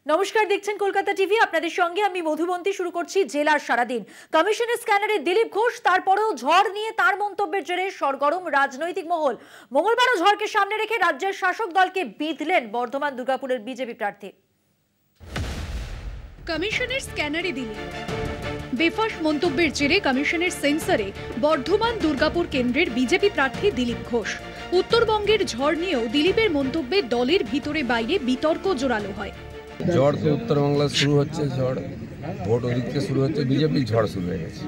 নমস্কার, দেখছেন কলকাতা টিভি। আপনাদের সঙ্গে আমি মধুবন্তী। শুরু করছি জেলার সারাদিন। কমিশনের স্ক্যানারে দিলীপ ঘোষ, তারপরেও ঝড় নিয়ে তার মন্তব্যের জেরে সরগরম রাজনৈতিক মহল। মঙ্গলবারও ঝড়কে সামনে রেখে রাজ্যের শাসক দলকে বিঁধলেন বর্ধমান দুর্গাপুরের বিজেপি প্রার্থী। কমিশনের স্ক্যানারে দিলীপ বেফাস মন্তব্যের জেরে কমিশনের সেন্সরে বর্ধমান দুর্গাপুর কেন্দ্রের বিজেপি প্রার্থী দিলীপ ঘোষ। উত্তরবঙ্গের ঝড় নিয়েও দিলীপের মন্তব্যে দলের ভিতরে বাইরে বিতর্ক জোরালো হয়। ঝড় তো উত্তরবাংলা শুরু হচ্ছে, ঝড় ভোট ওদিক থেকে শুরু হচ্ছে, বিজেপির ঝড় শুরু হয়ে গেছে,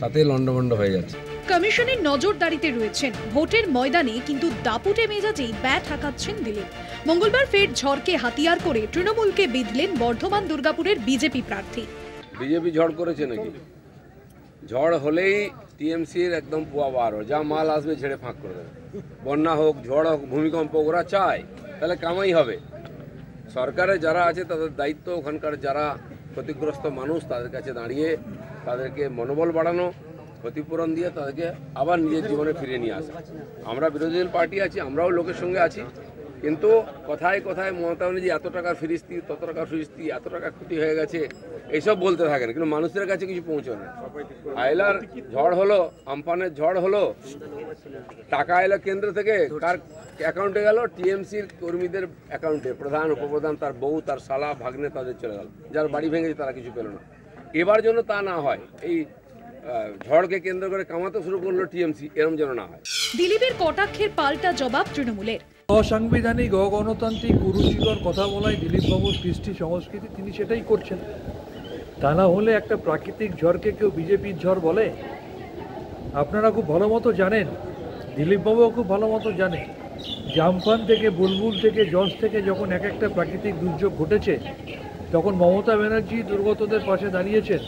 তাতে লন্ডভন্ড হয়ে যাচ্ছে। কমিশনের নজরদারিতে রয়েছেন ভোটের ময়দানে, কিন্তু দাপুটে মেজাজেই ব্যাট হাঁকাচ্ছেন দিলীপ। মঙ্গলবার ফের ঝড়কে হাতিয়ার করে তৃণমূলকে বিঁধলেন বর্ধমান দুর্গাপুরের বিজেপি প্রার্থী। বিজেপি ঝড় করেছে নাকি? ঝড় হলেই টিএমসির একদম পোয়া বার, যা মাল আসবে ছেড়ে ফাঁক করে দেবে। বন্যা হোক, ঝড় হোক, ভূমিকম্প, ওরা চায়, তাহলে কামাই হবে। সরকারে যারা আছে তাদের দায়িত্ব ওখানকার যারা ক্ষতিগ্রস্ত মানুষ তাদের কাছে দাঁড়িয়ে তাদেরকে মনোবল বাড়ানো, ক্ষতিপূরণ দিয়ে তাদেরকে আবার নিজের জীবনে ফিরিয়ে নিয়ে আসা। আমরা বিরোধী দল পার্টি আছি, আমরাও লোকের সঙ্গে আছি, কিন্তু কথায় কথায় মমতা ব্যানার্জি এত টাকা ফিরিস্তি, তত টাকা ফিরিস্তি, এত টাকা ক্ষতি হয়ে গেছে, এইসব বলতে থাকেন, কিন্তু মানুষের কাছে কিছু পৌঁছয় না। আয়লার ঝড় হলো, আমফানের ঝড় হলো, টাকা এলো কেন্দ্র থেকে, কার অ্যাকাউন্টে গেল? টিএমসির কর্মীদের অ্যাকাউন্টে। প্রধান, উপপ্রধান, তার বউ, তার শালা, ভাগ্নে, তাদের চলে গেল। যার বাড়ি ভেঙেছে তারা কিছু পেল না। এবার যেন তা না হয়, এই ঝড়কে কেন্দ্র করে কামাতে শুরু করলো টিএমসি, এরম যেন না হয়। দিলীপের কটাক্ষের পাল্টা জবাব তৃণমূলের। অসাংবিধানিক, অগণতান্ত্রিক, কুরুচিকর কথা বলায় দিলীপ বাবুর কৃষ্টি সংস্কৃতি, তিনি সেটাই করছেন। তা না হলে একটা প্রাকৃতিক ঝড়কে কেউ বিজেপির ঝড় বলে? আপনারা খুব ভালো মতো জানেন, দিলীপবাবুও খুব ভালো মতো জানে, জামফান থেকে, বুলবুল থেকে, জজ থেকে যখন এক একটা প্রাকৃতিক দুর্যোগ ঘটেছে, তখন মমতা ব্যানার্জি দুর্গতদের পাশে দাঁড়িয়েছেন।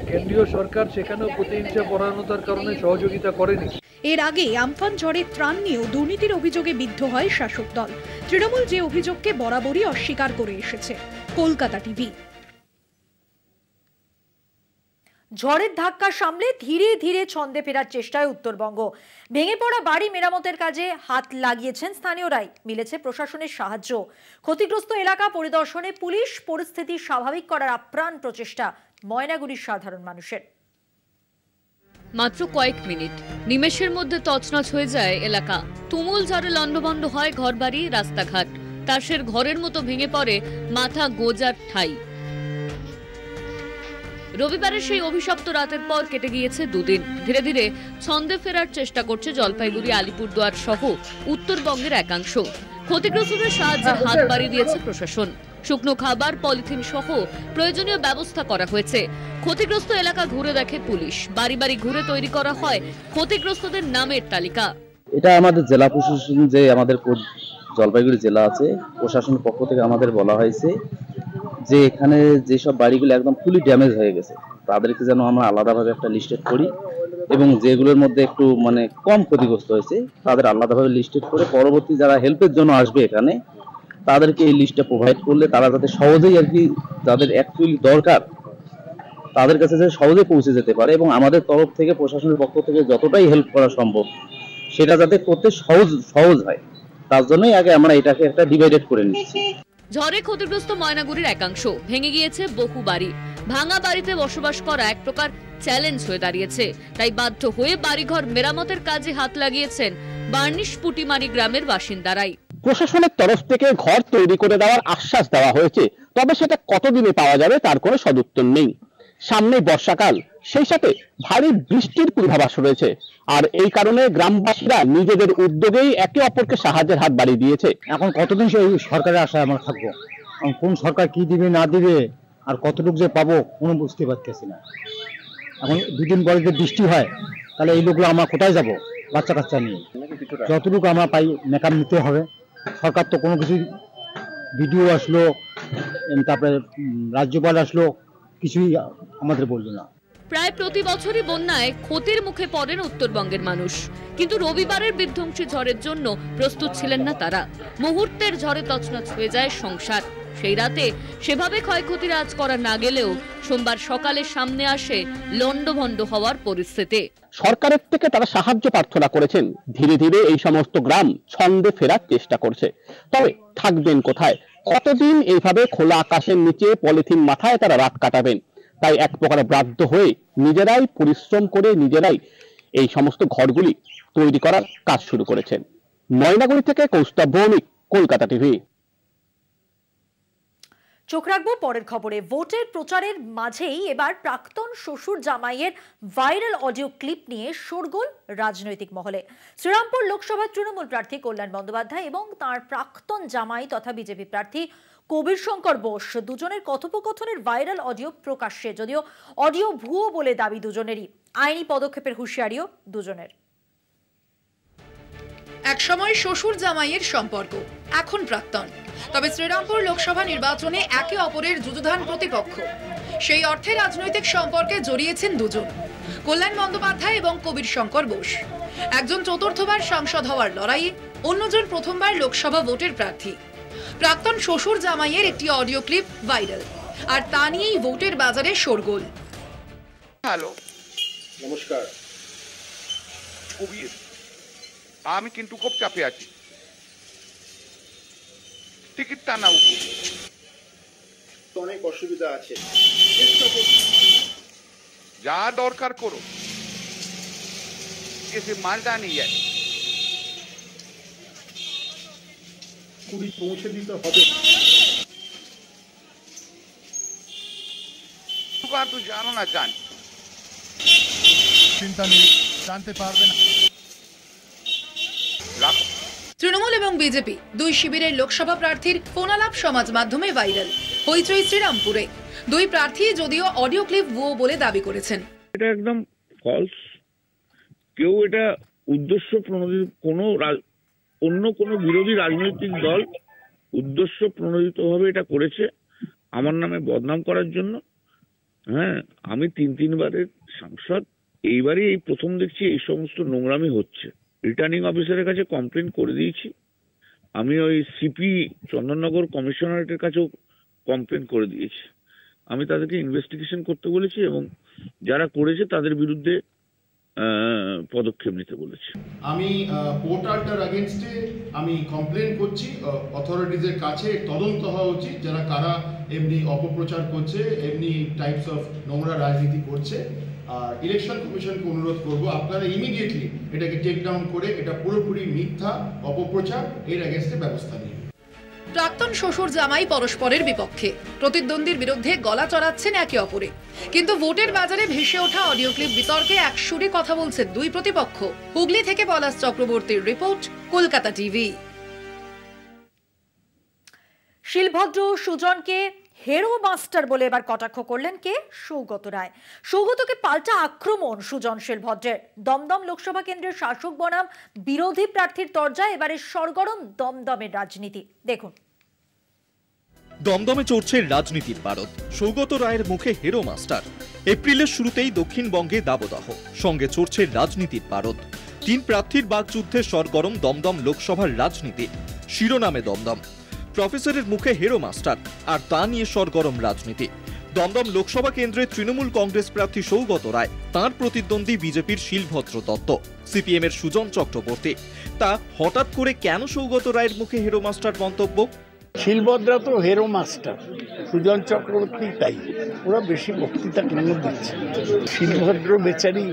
কেন্দ্রীয় সরকার সেখানেও প্রতিহিংসা পরায়ণতার কারণে সহযোগিতা করেনি। এর আগে আমফান ঝড়ের ত্রাণ নিয়েও দুর্নীতির অভিযোগে বিদ্ধ হয় শাসক দল। তৃণমূল যে অভিযোগকে বরাবরই অস্বীকার করে এসেছে। কলকাতা টিভি। ঝড়ের ধাক্কা সামলে ধীরে ধীরে ছন্দে ফেরার চেষ্টায় উত্তরবঙ্গ। ভেঙে পড়া বাড়ি মেরামতের কাজে হাত লাগিয়েছেন স্থানীয়রাই, মিলেছে প্রশাসনের সাহায্য। ক্ষতিগ্রস্ত এলাকা পরিদর্শনে পুলিশ, পরিস্থিতি স্বাভাবিক করার আপ্রাণ প্রচেষ্টা ময়নাগুড়ির সাধারণ মানুষের। মাত্র কয়েক মিনিট, নিমেষের মধ্যে তছনছ হয়ে যায় এলাকা। তুমুল ঝড়ে লন্ডভন্ড হয় ঘরবাড়ি, রাস্তাঘাট। তাসের ঘরের মতো ভেঙে পড়ে মাথা গোজার ঠাই। রবিবারের সেই অভিশপ্ত রাতের পর কেটে গিয়েছে দুদিন। ধীরে ধীরে ছন্দে ফেরার চেষ্টা করছে জলপাইগুড়ি, আলিপুরদুয়ার সহ উত্তরবঙ্গের একাংশ। ক্ষতিগ্রস্তদের সাহায্যের হাত বাড়িয়ে দিয়েছে প্রশাসন। শুকনো খাবার, পলিথিন সহ প্রয়োজনীয় ব্যবস্থা করা হয়েছে। ক্ষতিগ্রস্ত এলাকা ঘুরে দেখে পুলিশ। বাড়ি বাড়ি ঘুরে তৈরি করা হয় ক্ষতিগ্রস্তদের নামের তালিকা। এটা আমাদের জেলা প্রশাসন, যে আমাদের জলপাইগুড়ি জেলা আছে, প্রশাসনের পক্ষ থেকে আমাদের বলা হয়েছে যে এখানে যেসব বাড়িগুলো একদম ফুলি ড্যামেজ হয়ে গেছে তাদেরকে যেন আমরা আলাদাভাবে একটা লিস্টেড করি, এবং যেগুলোর মধ্যে একটু কম ক্ষতিগ্রস্ত হয়েছে তাদের আলাদাভাবে লিস্টেড করে পরবর্তী যারা হেল্পের জন্য আসবে এখানে তাদেরকে এই লিস্টটা প্রোভাইড করলে তারা যাতে সহজেই আর কি, যাদের অ্যাকচুয়ালি দরকার তাদের কাছে যাতে সহজেই পৌঁছে যেতে পারে, এবং আমাদের তরফ থেকে প্রশাসনের পক্ষ থেকে যতটাই হেল্প করা সম্ভব সেটা যাতে করতে সহজ হয়, তার জন্যই আগে আমরা এটাকে একটা ডিভাইডেড করে নিচ্ছি। ঝড়ে ক্ষতিগ্রস্ত ময়নাগুড়ির একাংশ। ভেঙে গিয়েছে বহু বাড়ি। ভাঙা বাড়িতে বসবাস করা এক প্রকার চ্যালেঞ্জ হয়ে দাঁড়িয়েছে। তাই বাধ্য হয়ে বাড়িঘর মেরামতের কাজে হাত লাগিয়েছেন বার্নিশ পুটিমারি গ্রামের বাসিন্দারাই। প্রশাসনের তরফ থেকে ঘর তৈরি করে দেওয়ার আশ্বাস দেওয়া হয়েছে, তবে সেটা কতদিনে পাওয়া যাবে তার কোনো সদুত্তর নেই। সামনে বর্ষাকাল, সেই সাথে ভারী বৃষ্টির পূর্বাভাস রয়েছে, আর এই কারণে গ্রামবাসীরা নিজেদের উদ্যোগেই একে অপরকে সাহায্যের হাত বাড়িয়ে দিয়েছে। এখন কতদিন সেই সরকারের আশায় আমরা থাকবো? কোন সরকার কি দিবে না দিবে আর কতটুকু যে পাবো কোনো বুঝতে পারতেছি না। এখন দুদিন পরে যে বৃষ্টি হয় তাহলে এই লোকগুলো আমরা কোথায় যাব বাচ্চা কাচ্চা নিয়ে? যতটুকু আমরা পাই মেকআপ নিতে হবে। সরকার তো কোনো কিছু, ভিডিও আসলো, তারপরে রাজ্যপাল আসলো, কিছুই আমাদের বললো না। প্রায় প্রতি বছরই বন্যায় ক্ষতির মুখে পড়েন উত্তরবঙ্গের মানুষ, কিন্তু রবিবারের বিধ্বংসী ঝড়ের জন্য প্রস্তুত ছিলেন না তারা। মুহূর্তের ঝড়ে তছনছ হয়ে যায় সংসার। সেই রাতে সেভাবে ক্ষয়ক্ষতির আঁচ করা না গেলেও সোমবার সকালে সামনে আসে লন্ডভন্ড হওয়ার পরিস্থিতি। সরকারের থেকে তারা সাহায্য প্রার্থনা করেছেন। ধীরে ধীরে এই সমস্ত গ্রাম ছন্দে ফেরার চেষ্টা করছে। তবে থাকবেন কোথায়? কতদিন এইভাবে খোলা আকাশের নিচে পলিথিন মাথায় তারা রাত কাটাবেন? তাই এক প্রকার বাধ্য হয়ে নিজেরাই পরিশ্রম করে নিজেরাই এই সমস্ত ঘরগুলি তৈরি করার কাজ শুরু করেছেন। ময়নাগুড়ি থেকে কৌস্তব ভৌমিক, কলকাতা টিভি। চোখ রাখবো পরের খবরে। ভোটের প্রচারের মাঝেই এবার প্রাক্তন শ্বশুর জামাইয়ের ভাইরাল অডিও ক্লিপ নিয়ে শোরগোল রাজনৈতিক মহলে। শ্রীরামপুর লোকসভার তৃণমূল প্রার্থী কল্যাণ বন্দ্যোপাধ্যায় এবং তার প্রাক্তন জামাই তথা বিজেপি প্রার্থী কবির শঙ্কর বোস দুজনের কথোপকথনের ভাইরাল অডিও প্রকাশ্যে, যদিও অডিও ভুয়ো বলে দাবি দুজনেরই। আইনি পদক্ষেপের হুঁশিয়ারিও দুজনের। একসময় শ্বশুর জামাইয়ের সম্পর্ক, এখন প্রাক্তন। তবে শ্রীরামপুর লোকসভা নির্বাচনে একে অপরের যুযুধান প্রতিপক্ষ। সেই অর্থে রাজনৈতিক সম্পর্কে জড়িয়েছেন দুজন, কল্যাণ বন্দ্যোপাধ্যায় এবং কবির শঙ্কর বোস। একজন চতুর্থবার সাংসদ হওয়ার লড়াইয়ে, অন্যজন প্রথমবার লোকসভা ভোটের প্রার্থী। প্রাক্তন শ্বশুর জামাইয়ের একটি অডিও ক্লিপ ভাইরাল, আর তা নিয়েই ভোটের বাজারে শোরগোল। হ্যালো, নমস্কার কবির, আমি কিন্তু খুব চাপে আছি, টিকিটটা নাও, অনেক অসুবিধা আছে, যা দরকার করো, এসে মালটা নিয়ে যায়, কুড়ি পৌঁছে দিতে হবে। তুই জানো না, জান, চিন্তা নেই, জানতে পারবে না। তৃণমূল এবং বিজেপি দুই শিবিরের লোকসভা প্রার্থীর ফোনালাপ সমাজ মাধ্যমে ভাইরাল। হইচই শ্রীরামপুরে। দুই প্রার্থী যদিও অডিও ক্লিপ ভুয়ো বলে দাবি করেছেন। এটা একদম ফলস। কেউ এটা উদ্দেশ্য প্রণোদিত, অন্য কোনো বিরোধী রাজনৈতিক দল উদ্দেশ্য প্রণোদিতভাবে এটা করেছে আমার নামে বদনাম করার জন্য। হ্যাঁ, আমি তিনবারের সাংসদ, এইবারই এই প্রথম দেখছি এই সমস্ত নোংরামি হচ্ছে। রিটার্নিং অফিসারের কাছে কমপ্লেন করে দিয়েছি, আমি ওই সিপি চন্দননগর কমিশনারেটের কাছেও কমপ্লেন করে দিয়েছি। আমি তাদেরকে ইনভেস্টিগেশন করতে বলেছি এবং যারা করেছে তাদের বিরুদ্ধে পদক্ষেপ নিতে বলেছি। আমি পোর্টালটার এগেইনস্টে আমি কমপ্লেন করছি, অথরিটিজের কাছে তদন্ত হওয়া উচিত, যারা কারা এমনি অপপ্রচার করছে, এমনি টাইপস অফ নোংরা রাজনীতি করছে। আর ইলেকশন কমিশনকে অনুরোধ করব, আপনারা ইমিডিয়েটলি এটাকে টেক ডাউন করে এটা পুরোপুরি মিথ্যা অপপ্রচার, এর এগেইনস্টে ব্যবস্থা নিন। প্রাক্তন শ্বশুর জামাই পরস্পরের বিপক্ষে, প্রতিদ্বন্দ্বীর বিরুদ্ধে গলা চড়াচ্ছেন একে অপরে। কিন্তু ভোটের বাজারে ভেসে ওঠা অডিও ক্লিপ বিতর্কে এক সুরে কথা বলছেন দুই প্রতিপক্ষ। হুগলি থেকে পলাশ চক্রবর্তীর রিপোর্ট, কলকাতা টিভি। শিলভদ্র সুজনকে হেরো মাস্টার বলে এবার কটাক্ষ করলেন কে? সৌগত রায়। সৌগতকে পাল্টা আক্রমণ সুজন শিলভদ্রের। দমদম লোকসভা কেন্দ্রের শাসক বনাম বিরোধী প্রার্থীর তরজায় এবারে সরগরম দমদমের রাজনীতি। দেখুন। দমদমে চড়ছে রাজনীতির পারদ। সৌগত রায়ের মুখে হেরো মাস্টার। এপ্রিলের শুরুতেই দক্ষিণবঙ্গে দাবদাহ, সঙ্গে চড়ছে রাজনীতির পারদ। তিন প্রার্থীর বাকযুদ্ধে সরগরম দমদম লোকসভার রাজনীতি। শিরোনামে দমদম, প্রফেসরের মুখে হেরো মাস্টার, আর তা নিয়ে সরগরম রাজনীতি। দমদম লোকসভা কেন্দ্রের তৃণমূল কংগ্রেস প্রার্থী সৌগত রায়, তাঁর প্রতিদ্বন্দ্বী বিজেপির শিলভদ্র দত্ত, সিপিএম এর সুজন চক্রবর্তী। তা হঠাৎ করে কেন সৌগত রায়ের মুখে হেরো মাস্টার মন্তব্য? শিলভদ্রা তো হেরো মাস্টার, সুজন চক্রবর্তী তাই। ওরা বেশি বক্তৃতা কেন দিচ্ছে? শিলভদ্র বেচারি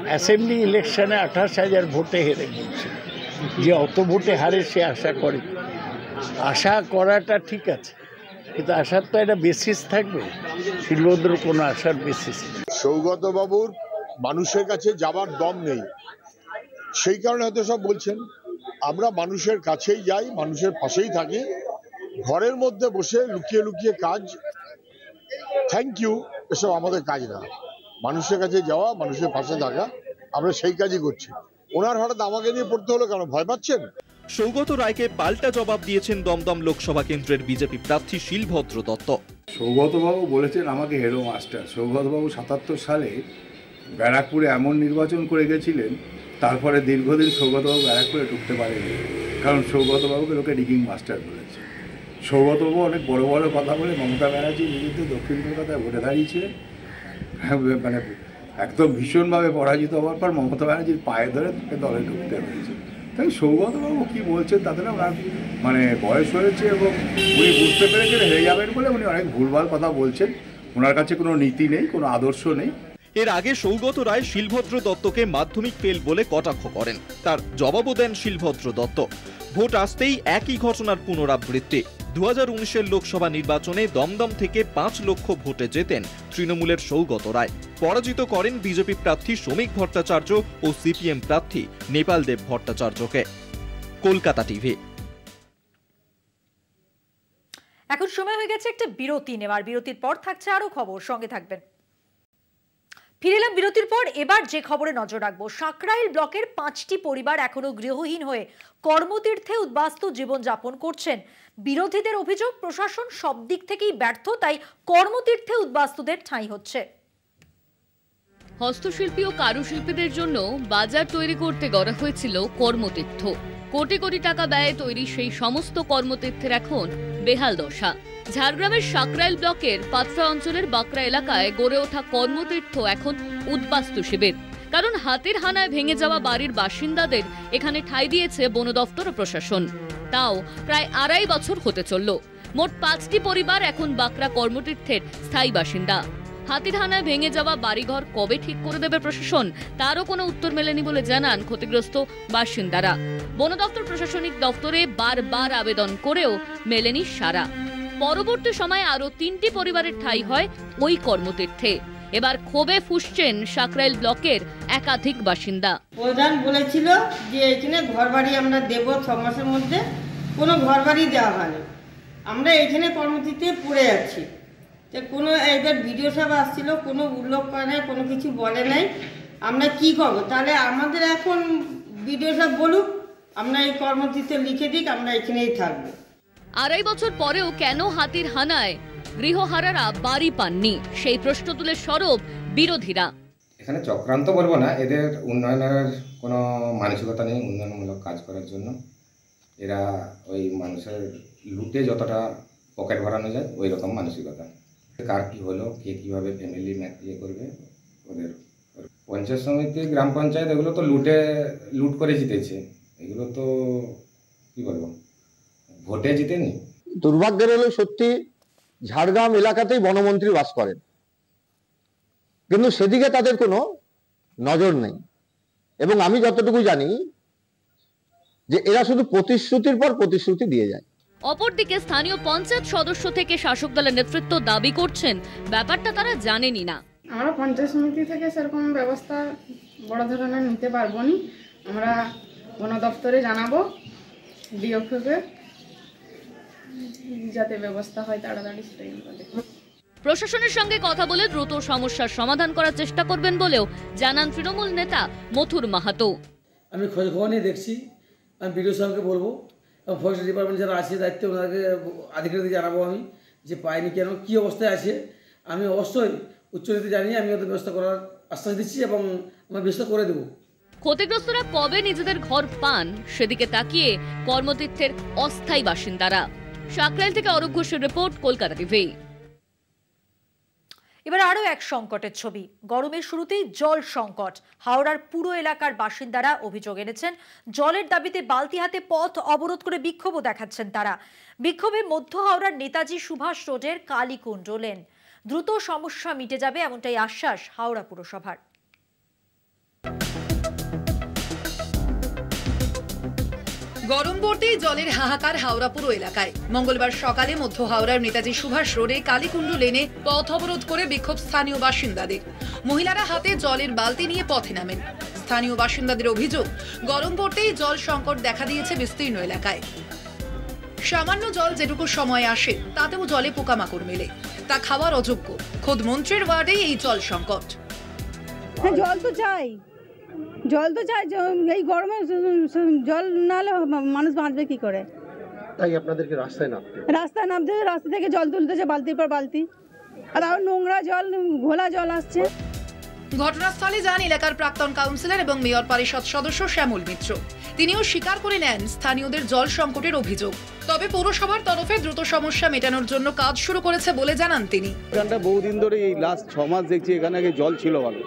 অ্যাসেম্বলি ইলেকশনে 28,000 ভোটে হেরে গিয়েছে। যে অত ভোটে হারে সে আশা করে, আশা করাটা ঠিক আছে, কিন্তু আশার তো একটা বেসিস থাকবে। শিলভদ্র কোনো আশার বেসিস নেই। সৌগত বাবুর মানুষের কাছে যাবার দম নেই, সেই কারণে হয়তো সব বলছেন। আমরা মানুষের কাছেই যাই, মানুষের পাশেই থাকি, ঘরের মধ্যে বসে লুকিয়ে লুকিয়ে কাজ, থ্যাংক ইউ, এসব আমাদের কাজ না। মানুষের কাছে যাওয়া, মানুষের পাশে থাকা, আমরা সেই কাজই করছি। ওনার হঠাৎ আমাকে নিয়ে পড়তে হলো কেন? ভয় পাচ্ছেন? সৌগত রায়কে পাল্টা জবাব দিয়েছেন দমদম লোকসভা কেন্দ্রের বিজেপি প্রার্থী শিলভদ্র দত্ত। সৌগতবাবু বলেছেন আমাকে হেরো মাস্টার। সৌগতবাবু 77 সালে ব্যারাকপুরে এমন নির্বাচন করে গেছিলেন, তারপরে দীর্ঘদিন সৌগতবাবু ব্যারাকপুরে ঢুকতে পারেনি, কারণ সৌগতবাবুকে লোকে ডিগিং মাস্টার বলেছে। সৌগতবাবু অনেক বড় বড় কথা বলে মমতা ব্যানার্জির বিরুদ্ধে দক্ষিণ কলকাতায় ভোটে দাঁড়িয়েছিলেন। মানে একদম ভীষণভাবে পরাজিত হওয়ার পর মমতা ব্যানার্জির পায়ে ধরে তাকে দলে ঢুকতে হয়েছে। তাই সৌগতবাবু কি বলছেন তাতে না ওনার মানে বয়স হয়েছে এবং উনি বুঝতে পেরেছেন হেরে যাবেন বলে উনি অনেক ভুলভাল কথা বলছেন। ওনার কাছে কোনো নীতি নেই, কোনো আদর্শ নেই। এর আগে সৌগত রায় শিলভদ্র দত্তকে মাধ্যমিক ফেল বলে কটাক্ষ করেন, তার জবাবও দেন শিলভদ্র দত্ত। ভোট আসতেই একই ঘটনার পুনরাবৃত্তি। 2019-এর লোকসভা নির্বাচনে দমদম থেকে 5 লক্ষ ভোটে জেতেন তৃণমূলের সৌগত রায়। পরাজিত করেন বিজেপি প্রার্থী শ্রমিক ভট্টাচার্য ও সিপিএম প্রার্থী নেপাল দেব ভট্টাচার্যকে। কলকাতা টিভি। এখন সময় হয়ে গেছে একটা বিরতি নেওয়ার। বিরতির পর থাকছে আরো খবর, সঙ্গে থাকবেন। ফিরে এলাম বিরতির পর। এবার যে খবরে নজর রাখবো, সাঁকরাইল ব্লকের 5টি পরিবার এখনো গৃহহীন হয়ে কর্মতীর্থে উদ্বাস্তু জীবনযাপন করছেন। বিরোধীদের অভিযোগ প্রশাসন সব দিক থেকেই ব্যর্থ, তাই কর্মতীর্থে উদ্বাস্তুদের ঠাঁই হচ্ছে। হস্তশিল্পী ও কারুশিল্পীদের জন্য বাজার তৈরি করতে গড়া হয়েছিল কর্মতীর্থ। কোটি কোটি টাকা ব্যয়ে তৈরি সেই সমস্ত কর্মতীর্থের এখন বেহাল দশা। ঝাড়গ্রামের সাঁকরাইল ব্লকের পাত্রা অঞ্চলের বাকরা এলাকায় গড়ে ওঠা কর্মতীর্থ এখন উদ্বাস্তু শিবির। কারণ হাতির হানায় ভেঙে যাওয়া বাড়ির বাসিন্দাদের এখানে ঠাঁই দিয়েছে বন দফতর ও প্রশাসন। তাও প্রায় 2.5 বছর হতে চলল। মোট 5টি পরিবার এখন বাকরা কর্মতীর্থের স্থায়ী বাসিন্দা। হাতির হানায় ভেঙে যাওয়া বাড়িঘর কবে ঠিক করে দেবে প্রশাসন, তারও কোনো উত্তর মেলেনি বলে জানান ক্ষতিগ্রস্ত বাসিন্দারা। বন দপ্তর প্রশাসনিক দপ্তরে বারবার আবেদন করেও মেলেনি সাড়া। পরবর্তী সময়ে আরো 3টি পরিবারের ঠাঁই হয় ওই কর্মতীর্থে। এবার ক্ষোভে ফুঁসছেন সাঁকরাইল ব্লকের একাধিক বাসিন্দা। প্রধান বলেছিল যে এখানে ঘরবাড়ি আমরা দেব 6 মাসের মধ্যে, কোনো ঘরবাড়ি দেওয়া হয়নি। আমরা এখানে কর্মতীর্থে পড়ে যাচ্ছি। কোনো এবার ভিডিও সাহেব আসছিল, কোনো উল্লেখ করে নাই, কোনো কিছু বলে নাই। আমরা কি করবো? তাহলে আমাদের এখন ভিডিও সাহেব বলুক, আমরা এই কর্মতীর্থে লিখে দিক, আমরা এখানেই থাকবো। 2.5 বছর পরেও কেন হাতির হানায় গৃহহারারা বাড়ি পাননি, সেই প্রশ্ন তুলে সরব বিরোধীরা। এখানে চক্রান্ত বলবো না, এদের উন্নয়নের কোনো মানসিকতা নেই উন্নয়নমূলক কাজ করার জন্য। এরা ওই মানুষের লুটে যতটা পকেট ভরানো যায় ওই রকম মানসিকতা। কার কী হলো, কে কীভাবে ফ্যামিলি ইয়ে করবে, ওদের পঞ্চায়েত সমিতি গ্রাম পঞ্চায়েত এগুলো তো লুট করে জিতেছে। এগুলো তো কী বলবো, ভোটে জিতেনি। দুর্ভাগ্যের হলো সত্যি ঝাড়গ্রাম এলাকাতেই বনমন্ত্রী বাস করেন, কিন্তু সেদিকে তাদের কোনো নজর নেই। এবং আমি যতটুকু জানি যে এরা শুধু প্রতিশ্রুতির পর প্রতিশ্রুতি দিয়ে যায়। অপরদিকে স্থানীয় পঞ্চায়েত সদস্য থেকে শাসক দলের নেতৃত্ব দাবি করছেন ব্যাপারটা তারা জানেনই না। আমরা পঞ্চায়েত সমিতি থেকে সেরকম ব্যবস্থা বড় ধরনের নিতে পারবো না। আমরা বন দপ্তরে জানাবো, ডিওকে, যাতে ব্যবস্থা হয় তাড়াতাড়ি সেটাই আমরা দেখব। প্রশাসনের সঙ্গে কথা বলে দ্রুত সমস্যার সমাধান করার চেষ্টা করবেন বলেও জানান তৃণমূল নেতা মথুর মাহাতো। আমি খোঁজ খবর নিয়ে দেখছি, আমি বিডিও সাহেবকে বলবো এবং ফরেস্ট ডিপার্টমেন্ট যারা আছে দায়িত্বে ওনাকে আধিকারিক জানাবো আমি যে পাইনি কেন, কী অবস্থায় আছে। আমি অবশ্যই উচ্চনীতি জানিয়ে আমি ওদের ব্যবস্থা করার আশ্বাস দিচ্ছি এবং আমরা ব্যবস্থা করে দেবো। ক্ষতিগ্রস্তরা কবে নিজেদের ঘর পান সেদিকে তাকিয়ে কর্মতীর্থের অস্থায়ী বাসিন্দারা। সাঁকরাইল থেকে অরূপ ঘোষের রিপোর্ট, কলকাতা টিভি। এবার আরো এক সংকটের ছবি। গরমের শুরুতেই জল সংকট। হাওড়ার পুরো এলাকার বাসিন্দারা অভিযোগ এনেছেন, জলের দাবিতে বালতি হাতে পথ অবরোধ করে বিক্ষোভও দেখাচ্ছেন তারা। বিক্ষোভে মধ্য হাওড়ার নেতাজি সুভাষ রোডের কালীকুণ্ড লেন। দ্রুত সমস্যা মিটে যাবে এমনটাই আশ্বাস হাওড়া পুরসভার। গরম পড়তেই জলের হাহাকার হাওড়া পুরো এলাকায়। মঙ্গলবার সকালে মধ্য হাওড়ার নেতাজি সুভাষ রোডে কালীকুণ্ড লেনে পথ অবরোধ করে বিক্ষোভ স্থানীয় বাসিন্দাদের। মহিলারা হাতে জলের বালতি নিয়ে পথে নামেন। স্থানীয় বাসিন্দাদের অভিযোগ, গরম পড়তেই জল সংকট দেখা দিয়েছে বিস্তীর্ণ এলাকায়। সামান্য জল যেটুকু সময় আসে তাতেও জলে পোকামাকড় মেলে, তা খাওয়ার অযোগ্য। খোদ মন্ত্রীর ওয়ার্ডেই এই জল সংকট। জল তো চাই, এই গরমে জল না হলে মানুষ বাঁচবে কি করে? তাই আপনাদেরকে রাস্তায় নামতে রাস্তা থেকে জল তুলতেছে বালতির পর বালতি, আর আবার নোংরা জল, ঘোলা জল আসছে। ঘটনাস্থলে যান এলাকার প্রাক্তন কাউন্সিলর এবং মেয়র পরিষদ সদস্য শ্যামল মিত্র। তিনিও স্বীকার করে নেন স্থানীয়দের জল সংকটের অভিযোগ। তবে পৌরসভার তরফে দ্রুত সমস্যা মেটানোর জন্য কাজ শুরু করেছে বলে জানান তিনি। এখানটা বহুদিন ধরে এই লাস্ট 6 মাস দেখছি এখানে আগে জল ছিল ভালো,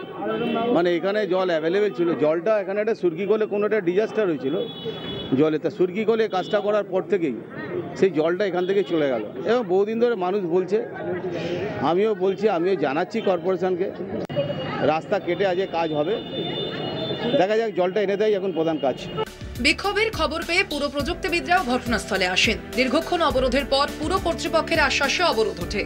মানে এখানে জল অ্যাভেলেবেল ছিল। জলটা এখানে একটা সুরকি কলে কোনো একটা ডিজাস্টার হয়েছিল জলে, তা সুরকি কলে কাজটা করার পর থেকেই সেই জলটা এখান থেকে চলে গেল এবং বহুদিন ধরে মানুষ বলছে, আমিও বলছি, আমিও জানাচ্ছি কর্পোরেশনকে, রাস্তা কেটে আজ কাজ হবে, দেখা যাক জলটা এনে দেয় এখন প্রধান কাজ। বিক্ষোভের খবর পেয়ে পুর প্রযুক্তিবিদরাও ঘটনাস্থলে আসেন। দীর্ঘক্ষণ অবরোধের পর পুর কর্তৃপক্ষের আশ্বাসে অবরোধ ওঠে।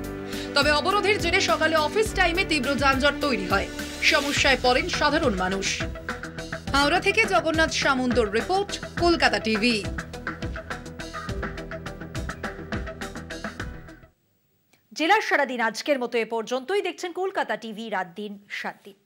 তবে অবরোধের জেরে সকালে অফিস টাইমে তীব্র যানজট তৈরি হয়, সমস্যায় পড়েন সাধারণ মানুষ। হাওড়া থেকে জগন্নাথ সামন্তর রিপোর্ট, কলকাতা টিভি। জেলার সারাদিন আজকের মতো এ পর্যন্তই। দেখছেন কলকাতা টিভি, রাত দিন 7 দিন।